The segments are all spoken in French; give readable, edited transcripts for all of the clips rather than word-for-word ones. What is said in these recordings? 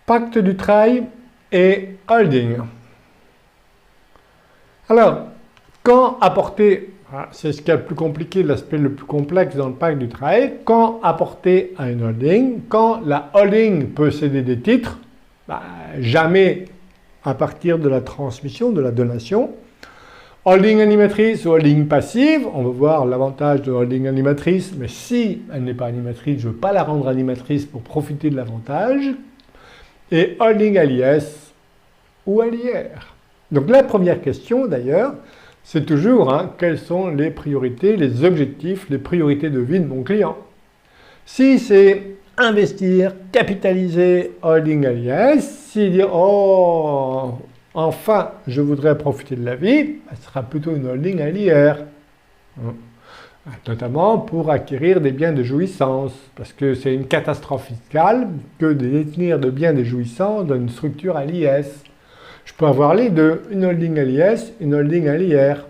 Pacte du Trail et holding. Alors, quand apporter, c'est ce qui est le plus compliqué, l'aspect le plus complexe dans le pacte du Trail, quand apporter à une holding, quand la holding peut céder des titres, jamais à partir de la transmission, de la donation. Holding animatrice ou holding passive, on va voir l'avantage de holding animatrice, mais si elle n'est pas animatrice, je ne veux pas la rendre animatrice pour profiter de l'avantage. Et holding à l'IS ou à l'IR. Donc la première question d'ailleurs, c'est toujours quelles sont les priorités, les objectifs, les priorités de vie de mon client. Si c'est investir, capitaliser, holding à l'IS, s'il dit oh, enfin je voudrais profiter de la vie, ce sera plutôt une holding à l'IR. Notamment pour acquérir des biens de jouissance, parce que c'est une catastrophe fiscale que de détenir de biens de jouissance dans une structure à l'IS. Je peux avoir les deux, une holding à l'IS, une holding à l'IR.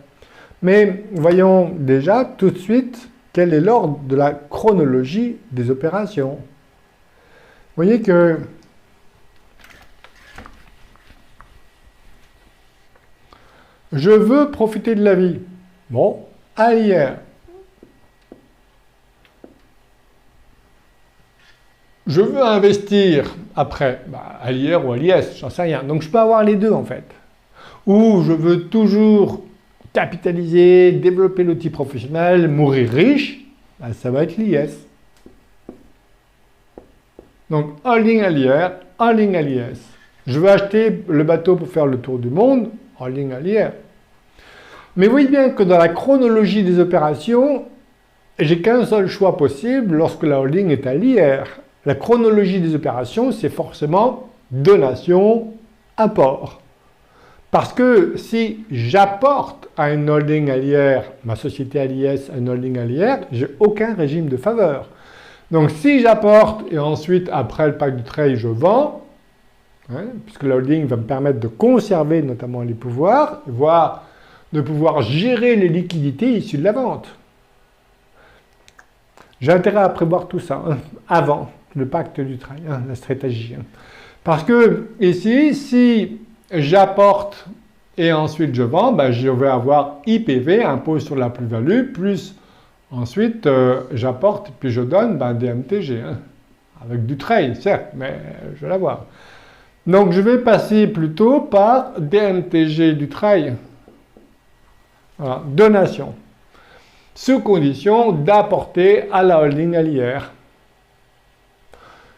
Mais voyons déjà tout de suite quel est l'ordre de la chronologie des opérations. Vous voyez que je veux profiter de la vie. Bon, à l'IR. Je veux investir après, à l'IR ou à l'IS, j'en sais rien. Donc je peux avoir les deux en fait. Ou je veux toujours capitaliser, développer l'outil professionnel, mourir riche, ça va être l'IS. Donc holding à l'IR, holding à l'IS. Je veux acheter le bateau pour faire le tour du monde, holding à l'IR. Mais vous voyez bien que dans la chronologie des opérations, j'ai qu'un seul choix possible lorsque la holding est à l'IR. La chronologie des opérations, c'est forcément donation, apport. Parce que si j'apporte à une holding à l'IR, ma société à l'IS, à une holding à l'IR, j'ai aucun régime de faveur. Donc si j'apporte et ensuite, après le pacte du trail, je vends, puisque la holding va me permettre de conserver notamment les pouvoirs, voire de pouvoir gérer les liquidités issues de la vente. J'ai intérêt à prévoir tout ça avant le pacte du trail, la stratégie. Parce que ici, si j'apporte et ensuite je vends, je vais avoir IPV, impôt sur la plus-value, plus ensuite j'apporte puis je donne DMTG, avec du trail, certes, mais je vais l'avoir. Donc je vais passer plutôt par DMTG du trail. Voilà, donation. Sous condition d'apporter à la holding à l'IR.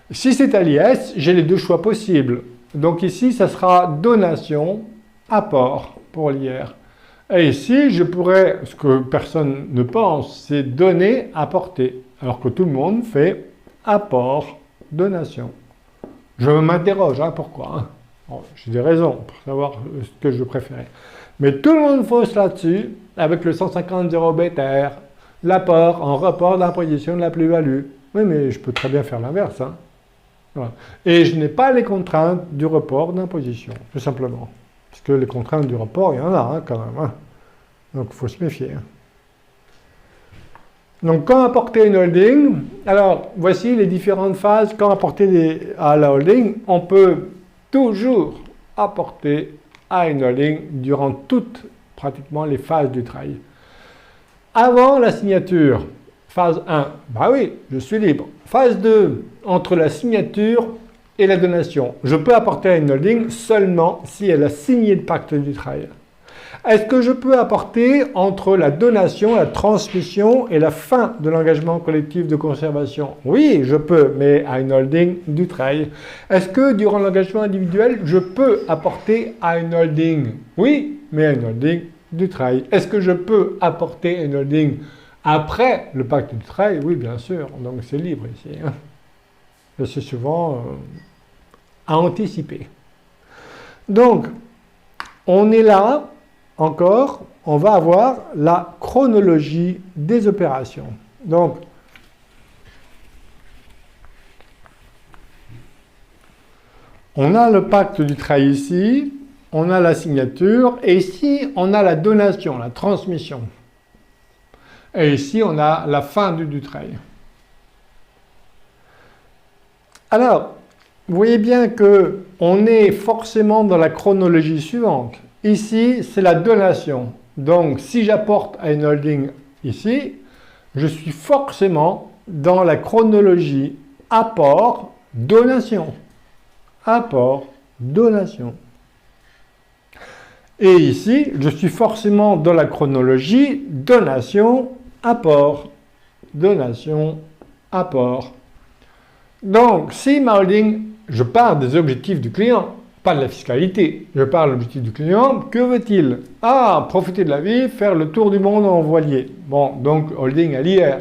Si c'est à l'IS, j'ai les deux choix possibles. Donc ici, ça sera donation, apport pour l'IR. Et ici, je pourrais, ce que personne ne pense, c'est donner, apporter. Alors que tout le monde fait apport, donation. Je m'interroge, pourquoi bon, j'ai des raisons pour savoir ce que je préférais. Mais tout le monde fausse là-dessus, avec le 150 BTR, l'apport en report d'imposition de la plus-value. Oui, mais je peux très bien faire l'inverse. Voilà. Et je n'ai pas les contraintes du report d'imposition, tout simplement. Parce que les contraintes du report, il y en a quand même. Donc il faut se méfier. Donc quand apporter une holding, alors voici les différentes phases. Quand apporter à la holding, on peut toujours apporter à une holding durant toutes pratiquement les phases du trail. Avant la signature, phase 1, oui, je suis libre. Phase 2, entre la signature et la donation. Je peux apporter à une holding seulement si elle a signé le pacte du trail. Est-ce que je peux apporter entre la donation, la transmission et la fin de l'engagement collectif de conservation? Oui, je peux, mais à une holding du trail. Est-ce que durant l'engagement individuel, je peux apporter à une holding? Oui, mais à une holding du trail. Est-ce que je peux apporter à une holding après le pacte du trail? Oui, bien sûr. Donc c'est libre ici. C'est souvent à anticiper. Donc, on est là. Encore, on va avoir la chronologie des opérations. Donc, on a le pacte du trail ici, on a la signature, et ici, on a la donation, la transmission. Et ici, on a la fin du trail. Alors, vous voyez bien qu'on est forcément dans la chronologie suivante. Ici, c'est la donation. Donc, si j'apporte à une holding ici, je suis forcément dans la chronologie apport, donation. Apport, donation. Et ici, je suis forcément dans la chronologie donation, apport, donation, apport. Donc, si ma holding, je pars des objectifs du client, pas de la fiscalité, je pars de l'objectif du client, que veut-il? Ah, profiter de la vie, faire le tour du monde en voilier. Bon, donc holding à l'IR.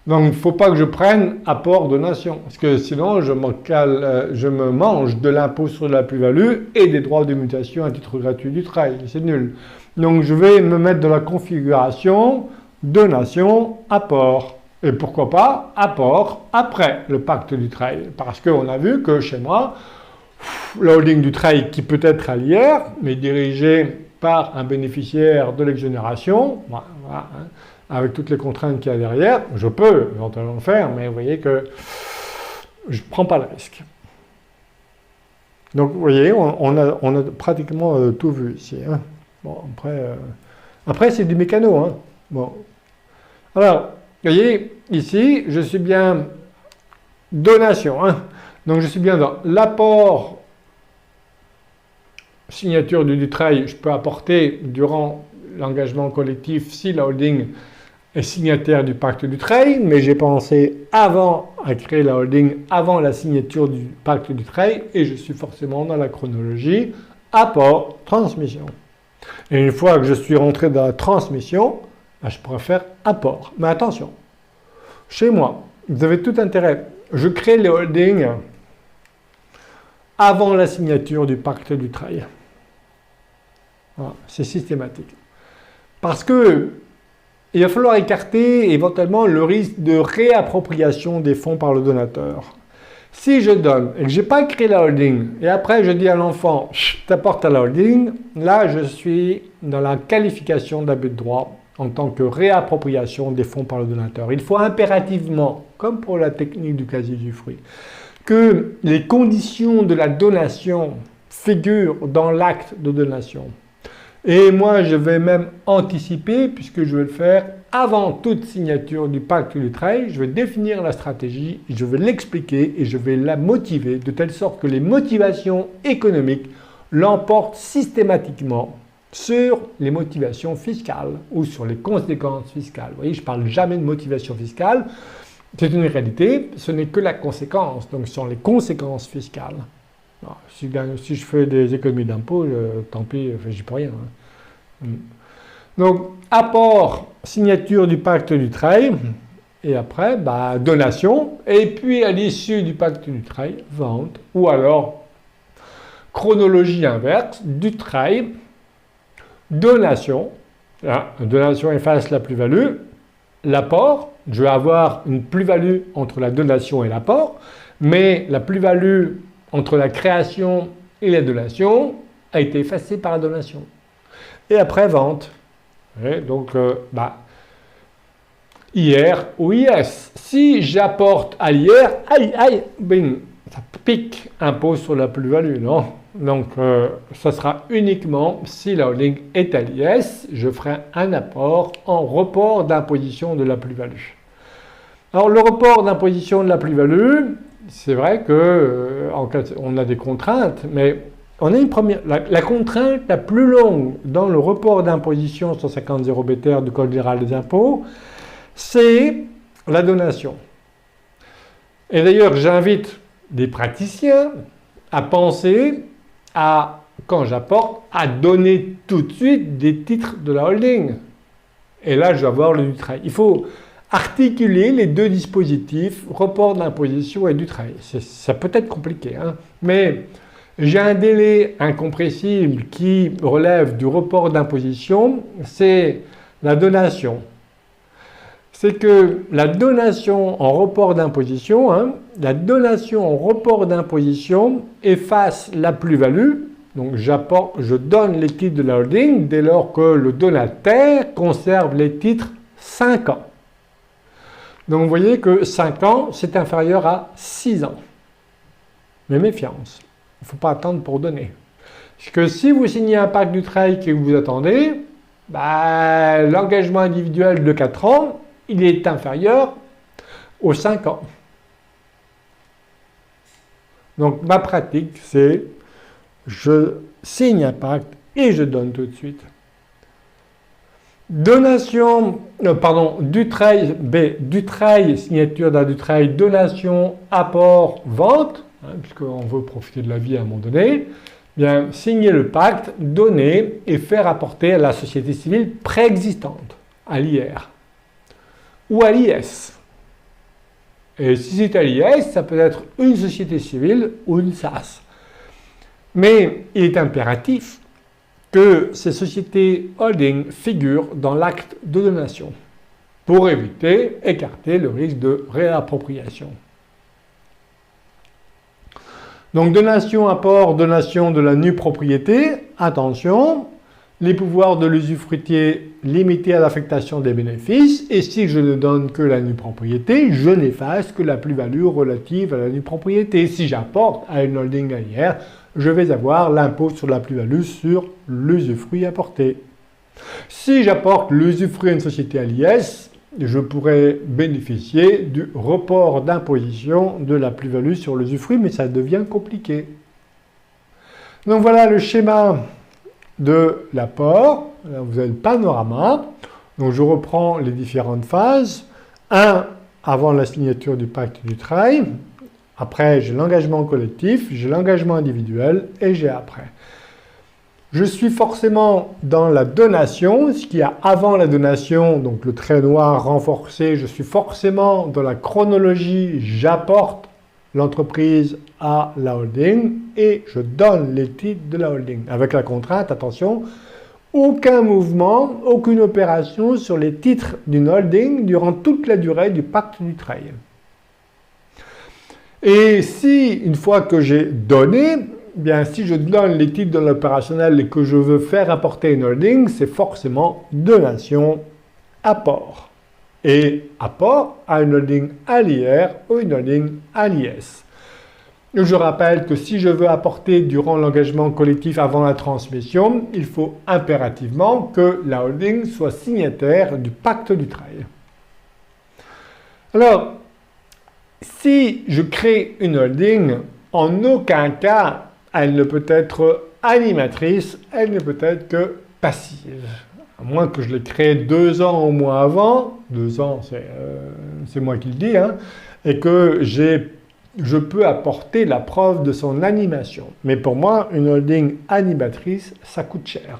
Donc, il ne faut pas que je prenne apport donation, parce que sinon, je me mange de l'impôt sur la plus-value et des droits de mutation à titre gratuit du travail. C'est nul. Donc, je vais me mettre dans la configuration donation, apport. Et pourquoi pas apport après le pacte du travail. Parce qu'on a vu que chez moi, la holding du travail qui peut être à l'IR, mais dirigée par un bénéficiaire de l'exonération, voilà, hein, avec toutes les contraintes qu'il y a derrière, je peux éventuellement le faire, mais vous voyez que je ne prends pas le risque. Donc vous voyez, on a pratiquement tout vu ici. Hein. Bon, après c'est du mécano. Hein. Bon. Alors, vous voyez, ici, je suis bien donation. Hein. Donc je suis bien dans l'apport signature du travail, je peux apporter durant l'engagement collectif si la holding est signataire du pacte du travail, mais j'ai pensé avant à créer la holding, avant la signature du pacte du travail, et je suis forcément dans la chronologie apport, transmission. Et une fois que je suis rentré dans la transmission, je pourrais faire apport. Mais attention, chez moi, vous avez tout intérêt, je crée les holdings avant la signature du pacte du travail. Voilà, c'est systématique. Parce que il va falloir écarter éventuellement le risque de réappropriation des fonds par le donateur. Si je donne et que je n'ai pas créé la holding, et après je dis à l'enfant, t'apportes à la holding, là je suis dans la qualification d'abus de droit en tant que réappropriation des fonds par le donateur. Il faut impérativement, comme pour la technique du casier du fruit, que les conditions de la donation figurent dans l'acte de donation. Et moi, je vais même anticiper, puisque je vais le faire avant toute signature du pacte du travail, je vais définir la stratégie, je vais l'expliquer et je vais la motiver de telle sorte que les motivations économiques l'emportent systématiquement sur les motivations fiscales ou sur les conséquences fiscales. Vous voyez, je ne parle jamais de motivation fiscale, c'est une réalité, ce n'est que la conséquence, donc ce sont les conséquences fiscales. Alors, si je fais des économies d'impôts, tant pis, j'y peux rien. Hein. Donc, apport, signature du pacte du travail, et après, donation, et puis à l'issue du pacte du travail, vente, ou alors, chronologie inverse, du travail, donation, là, donation efface la plus-value, l'apport, je vais avoir une plus-value entre la donation et l'apport, mais la plus-value entre la création et la donation a été effacée par la donation. Et après, vente. Et donc, IR ou IS. Si j'apporte à l'IR, bing, ça pique impôt sur la plus-value, non? Donc, ça sera uniquement si la holding est à l'IS, je ferai un apport en report d'imposition de la plus-value. Alors, le report d'imposition de la plus-value, c'est vrai qu'on a des contraintes, mais on a une première. La contrainte la plus longue dans le report d'imposition 150.0 BTR du Code général des impôts, c'est la donation. Et d'ailleurs, j'invite des praticiens à penser à, quand j'apporte, à donner tout de suite des titres de la holding. Et là, je vais avoir le du travail. Il faut articuler les deux dispositifs, report d'imposition et du travail. Ça peut être compliqué, hein, mais j'ai un délai incompressible qui relève du report d'imposition, c'est la donation. C'est que la donation en report d'imposition, la donation en report d'imposition efface la plus-value, donc je donne les titres de la holding dès lors que le donataire conserve les titres 5 ans. Donc vous voyez que 5 ans, c'est inférieur à 6 ans. Mais méfiance, il ne faut pas attendre pour donner. Parce que si vous signez un pacte du trade et que vous attendez, l'engagement individuel de 4 ans, il est inférieur aux 5 ans. Donc ma pratique, c'est je signe un pacte et je donne tout de suite. Donation, du trade, du trade, signature d'un du trade, donation, apport, vente, puisqu'on veut profiter de la vie à un moment donné, bien signer le pacte, donner et faire apporter à la société civile préexistante, à l'IR ou à l'IS. Et si c'est à l'IS, ça peut être une société civile ou une SAS. Mais il est impératif que ces sociétés holding figurent dans l'acte de donation pour écarter le risque de réappropriation. Donc donation, apport, donation de la nue propriété, attention, les pouvoirs de l'usufruitier limités à l'affectation des bénéfices, et si je ne donne que la nue propriété, je n'efface que la plus-value relative à la nue propriété. Si j'apporte à une holding AIR, je vais avoir l'impôt sur la plus-value sur l'usufruit apporté. Si j'apporte l'usufruit à une société à l'IS, je pourrais bénéficier du report d'imposition de la plus-value sur l'usufruit, mais ça devient compliqué. Donc voilà le schéma de l'apport. Vous avez le panorama. Donc je reprends les différentes phases. 1, avant la signature du pacte du trade. Après, j'ai l'engagement collectif, j'ai l'engagement individuel et j'ai après. Je suis forcément dans la donation, ce qu'il y a avant la donation, donc le trait noir renforcé, je suis forcément dans la chronologie, j'apporte l'entreprise à la holding et je donne les titres de la holding. Avec la contrainte, attention, aucun mouvement, aucune opération sur les titres d'une holding durant toute la durée du pacte du trade. Et si, une fois que j'ai donné, bien si je donne les titres de l'opérationnel et que je veux faire apporter une holding, c'est forcément donation, apport. Et apport à une holding à l'IR ou une holding à l'IS. Je rappelle que si je veux apporter durant l'engagement collectif avant la transmission, il faut impérativement que la holding soit signataire du pacte du trade. Alors, si je crée une holding, en aucun cas, elle ne peut être animatrice, elle ne peut être que passive. À moins que je l'ai créée 2 ans au moins avant, 2 ans c'est moi qui le dis, et que je peux apporter la preuve de son animation. Mais pour moi, une holding animatrice, ça coûte cher.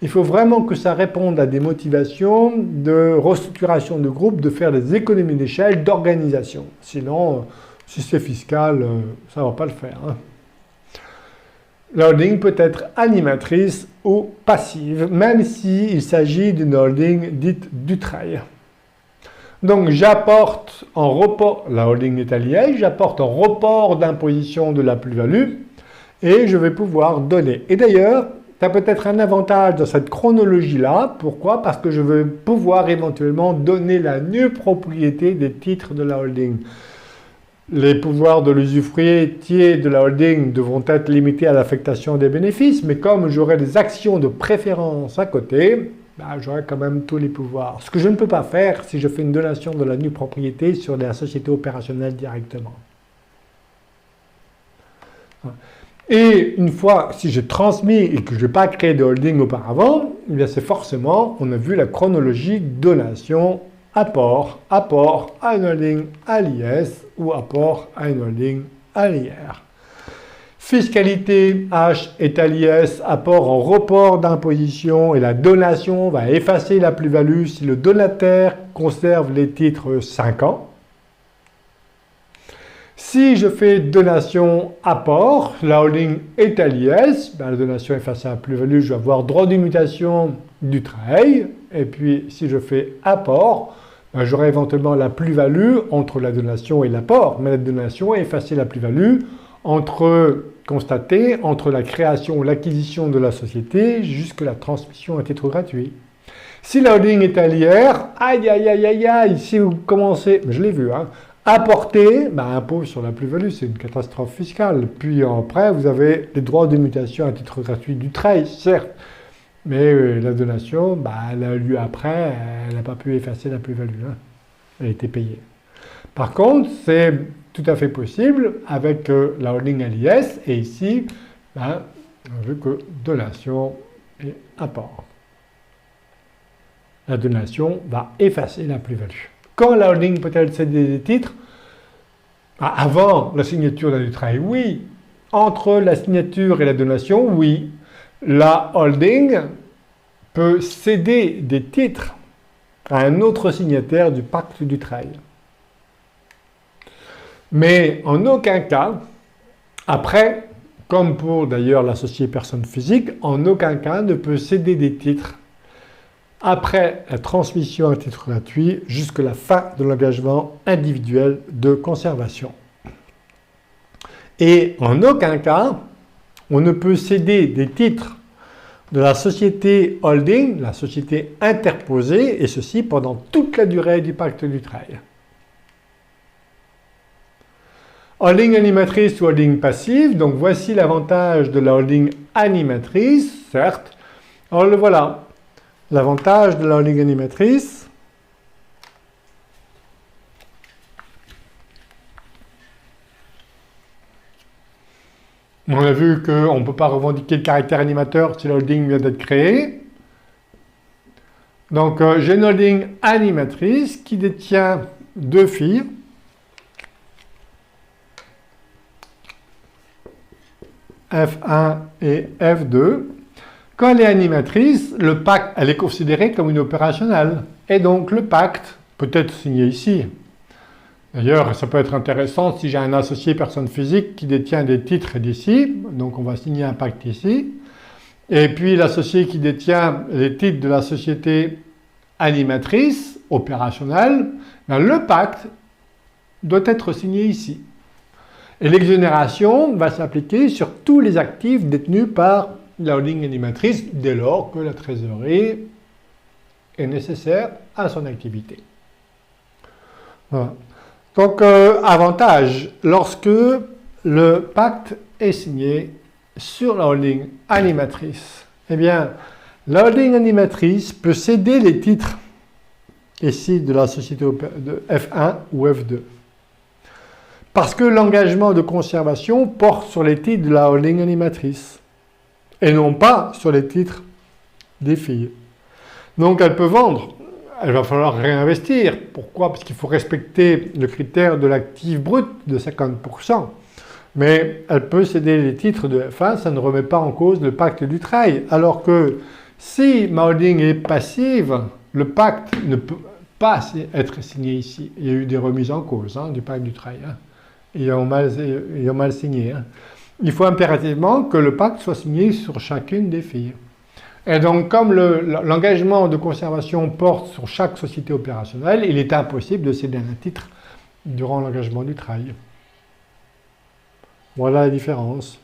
Il faut vraiment que ça réponde à des motivations de restructuration de groupe, de faire des économies d'échelle, d'organisation. Sinon, si c'est fiscal, ça ne va pas le faire. La holding peut être animatrice ou passive, même s'il s'agit d'une holding dite du trade. Donc j'apporte en report, la holding est à l'IS, j'apporte en report d'imposition de la plus-value et je vais pouvoir donner. Et d'ailleurs, ça peut être un avantage dans cette chronologie-là. Pourquoi? Parce que je vais pouvoir éventuellement donner la nue propriété des titres de la holding. Les pouvoirs de l'usufruitier de la holding devront être limités à l'affectation des bénéfices, mais comme j'aurai des actions de préférence à côté, j'aurai quand même tous les pouvoirs. Ce que je ne peux pas faire si je fais une donation de la nue propriété sur la société opérationnelle directement. Et une fois, si j'ai transmis et que je n'ai pas créé de holding auparavant, eh bien c'est forcément, on a vu la chronologie donation, apport à une holding à l'IS ou apport à une holding à l'IR. Fiscalité, H est à l'IS, apport en report d'imposition et la donation va effacer la plus-value si le donataire conserve les titres 5 ans. Si je fais donation apport, la holding est à l'IS, la donation efface la plus-value, je vais avoir droit d'immutation du trade. Et puis si je fais apport, j'aurai éventuellement la plus-value entre la donation et l'apport. Mais la donation effacer la plus-value constatée entre la création ou l'acquisition de la société jusqu'à la transmission à titre gratuit. Si la holding est à l'IR, aïe, si vous commencez, je l'ai vu, Apporter, impôt sur la plus-value, c'est une catastrophe fiscale. Puis après, vous avez les droits de mutation à titre gratuit du trade, certes, mais la donation, elle a eu lieu après, elle n'a pas pu effacer la plus-value. Hein. Elle a été payée. Par contre, c'est tout à fait possible avec la holding LIS, et ici, on a vu que donation et apport. La donation va effacer la plus-value. Quand la holding peut-elle céder des titres? Avant la signature d'un travail, oui. Entre la signature et la donation, oui. La holding peut céder des titres à un autre signataire du pacte du trail. Mais en aucun cas, après, comme pour d'ailleurs l'associé personne physique, en aucun cas ne peut céder des titres après la transmission à titre gratuit jusqu'à la fin de l'engagement individuel de conservation. Et en aucun cas, on ne peut céder des titres de la société holding, la société interposée, et ceci pendant toute la durée du pacte du trail. Holding animatrice ou holding passive, donc voici l'avantage de la holding animatrice, certes. Alors le voilà. L'avantage de la holding animatrice, on a vu qu'on ne peut pas revendiquer le caractère animateur si la holding vient d'être créée. Donc j'ai une holding animatrice qui détient deux filles. F1 et F2. Quand elle est animatrice, le pacte, elle est considérée comme une opérationnelle. Et donc le pacte peut être signé ici. D'ailleurs, ça peut être intéressant si j'ai un associé personne physique qui détient des titres d'ici. Donc on va signer un pacte ici. Et puis l'associé qui détient les titres de la société animatrice, opérationnelle, le pacte doit être signé ici. Et l'exonération va s'appliquer sur tous les actifs détenus par la holding animatrice dès lors que la trésorerie est nécessaire à son activité. Voilà. Donc, avantage, lorsque le pacte est signé sur la holding animatrice, eh bien, la holding animatrice peut céder les titres ici de la société de F1 ou F2. Parce que l'engagement de conservation porte sur les titres de la holding animatrice et non pas sur les titres des filles. Donc elle peut vendre, elle va falloir réinvestir. Pourquoi? Parce qu'il faut respecter le critère de l'actif brut de 50%. Mais elle peut céder les titres de F1, ça ne remet pas en cause le pacte du trail. Alors que si ma holding est passive, le pacte ne peut pas être signé ici. Il y a eu des remises en cause du pacte du trail. Ils ont mal signé. Il faut impérativement que le pacte soit signé sur chacune des filles. Et donc, comme l'engagement de conservation porte sur chaque société opérationnelle, il est impossible de céder un titre durant l'engagement du trail. Voilà la différence.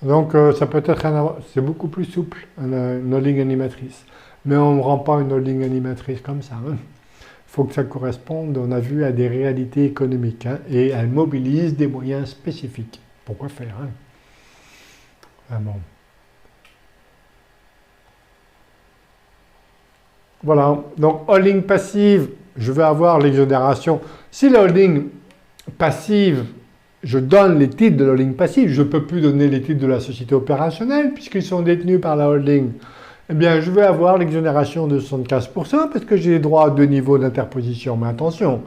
Donc, ça peut être c'est beaucoup plus souple, une holding animatrice. Mais on ne rend pas une holding animatrice comme ça. Il faut que ça corresponde, on a vu, à des réalités économiques et elle mobilise des moyens spécifiques. Pourquoi faire bon. Voilà, donc holding passive, je vais avoir l'exonération. Si la holding passive, je donne les titres de la holding passive, je ne peux plus donner les titres de la société opérationnelle puisqu'ils sont détenus par la holding. Eh bien, je vais avoir l'exonération de 75% parce que j'ai les droits à deux niveaux d'interposition. Mais attention,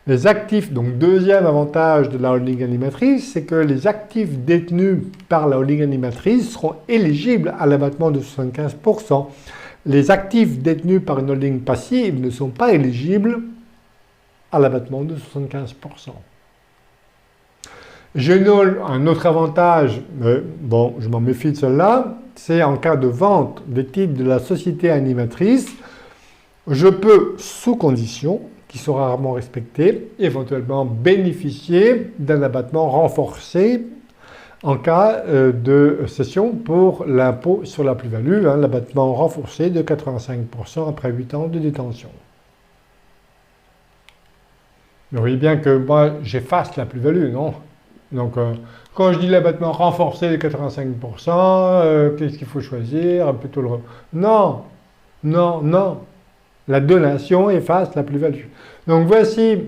les actifs, donc deuxième avantage de la holding animatrice, c'est que les actifs détenus par la holding animatrice seront éligibles à l'abattement de 75%. Les actifs détenus par une holding passive ne sont pas éligibles à l'abattement de 75%. J'ai un autre avantage, mais bon, je m'en méfie de celle-là, c'est en cas de vente des titres de la société animatrice, je peux, sous conditions qui sont rarement respectées, éventuellement bénéficier d'un abattement renforcé en cas de cession pour l'impôt sur la plus-value, l'abattement renforcé de 85% après 8 ans de détention. Mais vous voyez bien que moi, j'efface la plus-value, non? Donc, quand je dis l'abattement renforcé de 85%, qu'est-ce qu'il faut choisir? Plutôt le... Non, non, non. La donation efface la plus-value. Donc voici,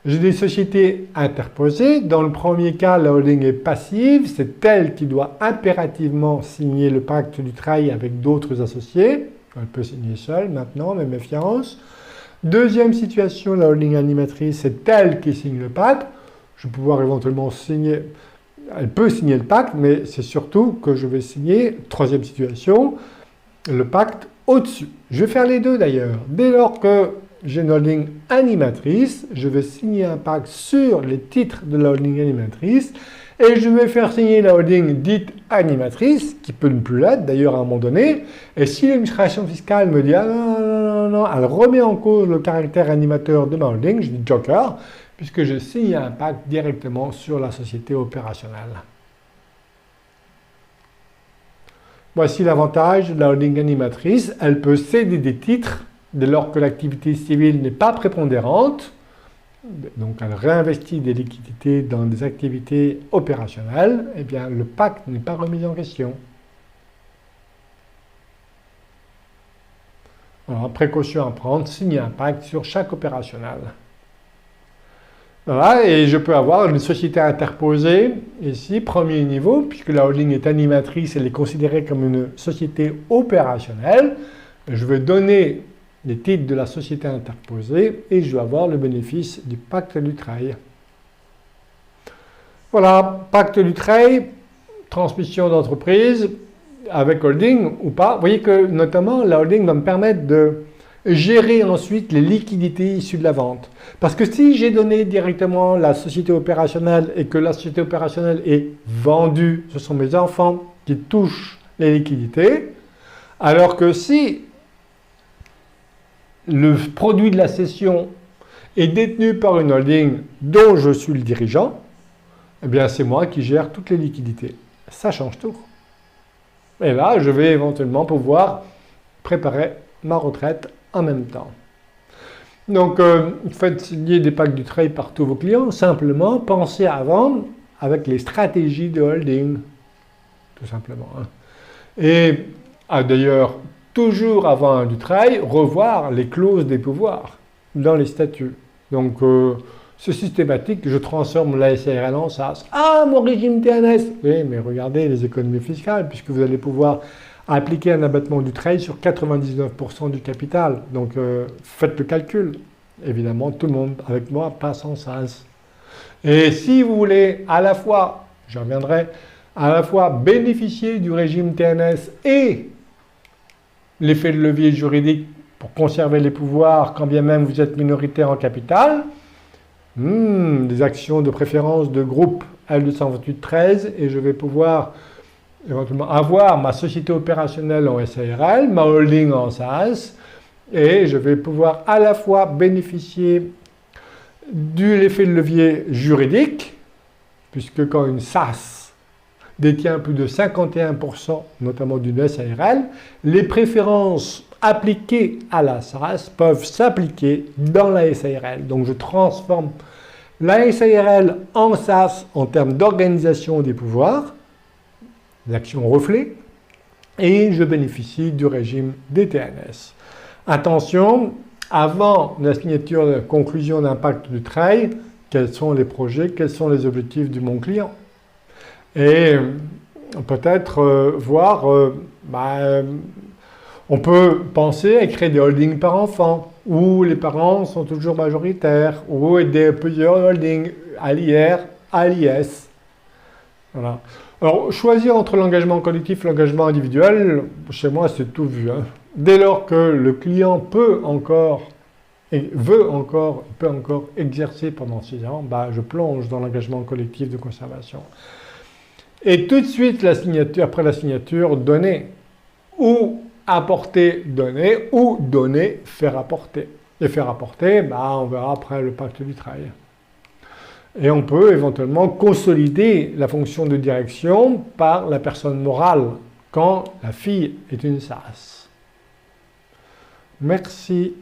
j'ai des sociétés interposées. Dans le premier cas, la holding est passive. C'est elle qui doit impérativement signer le pacte du travail avec d'autres associés. Elle peut signer seule maintenant, mais méfiance. Deuxième situation, la holding animatrice, c'est elle qui signe le pacte. Je vais pouvoir éventuellement signer, elle peut signer le pacte, mais c'est surtout que je vais signer, troisième situation, le pacte au-dessus. Je vais faire les deux d'ailleurs. Dès lors que j'ai une holding animatrice, je vais signer un pacte sur les titres de la holding animatrice et je vais faire signer la holding dite animatrice, qui peut ne plus l'être d'ailleurs à un moment donné. Et si l'administration fiscale me dit « Ah non, non, non, non », elle remet en cause le caractère animateur de ma holding, je dis « Joker », puisque je signe un pacte directement sur la société opérationnelle. Voici l'avantage de la holding animatrice. Elle peut céder des titres dès lors que l'activité civile n'est pas prépondérante. Donc elle réinvestit des liquidités dans des activités opérationnelles. Eh bien, le pacte n'est pas remis en question. Alors, précaution à prendre, signer un pacte sur chaque opérationnel. Voilà, et je peux avoir une société interposée, ici, premier niveau, puisque la holding est animatrice, elle est considérée comme une société opérationnelle. Je vais donner les titres de la société interposée et je vais avoir le bénéfice du pacte du travail. Voilà, pacte du travail, transmission d'entreprise avec holding ou pas. Vous voyez que notamment la holding va me permettre de gérer ensuite les liquidités issues de la vente. Parce que si j'ai donné directement la société opérationnelle et que la société opérationnelle est vendue, ce sont mes enfants qui touchent les liquidités, alors que si le produit de la cession est détenu par une holding dont je suis le dirigeant, eh bien c'est moi qui gère toutes les liquidités. Ça change tout. Et là, je vais éventuellement pouvoir préparer ma retraite en même temps. Donc, faites signer des pactes du travail par tous vos clients. Simplement, pensez avant avec les stratégies de holding. Tout simplement. Hein. Et d'ailleurs, toujours avant du travail, revoir les clauses des pouvoirs dans les statuts. Donc, c'est systématique, je transforme la SARL en SAS. Ah, mon régime TNS! Oui, mais regardez les économies fiscales, puisque vous allez pouvoir appliquer un abattement du travail sur 99% du capital. Donc, faites le calcul. Évidemment, tout le monde avec moi passe en SAS. Et si vous voulez à la fois, j'y reviendrai, à la fois bénéficier du régime TNS et l'effet de levier juridique pour conserver les pouvoirs quand bien même vous êtes minoritaire en capital, des actions de préférence de groupe L228-13 et je vais pouvoir éventuellement avoir ma société opérationnelle en SARL, ma holding en SAS et je vais pouvoir à la fois bénéficier de l'effet de levier juridique puisque quand une SAS détient plus de 51%, notamment d'une SARL, les préférences appliquées à la SAS peuvent s'appliquer dans la SARL. Donc je transforme la SARL en SAS en termes d'organisation des pouvoirs, d'action reflet, et je bénéficie du régime des TNS. Attention, avant la signature de la conclusion d'un pacte du travail, quels sont les projets, quels sont les objectifs de mon client. Et peut-être voir, on peut penser à créer des holdings par enfant, où les parents sont toujours majoritaires, ou plusieurs holdings, à l'IR, à l'IS. Voilà. Alors, choisir entre l'engagement collectif et l'engagement individuel, chez moi, c'est tout vu. Hein. Dès lors que le client peut encore exercer pendant 6 ans, je plonge dans l'engagement collectif de conservation. Et tout de suite, après la signature, donner ou apporter, donner ou donner, faire apporter. Et faire apporter, on verra après le pacte du travail. Et on peut éventuellement consolider la fonction de direction par la personne morale quand la fille est une SAS. Merci.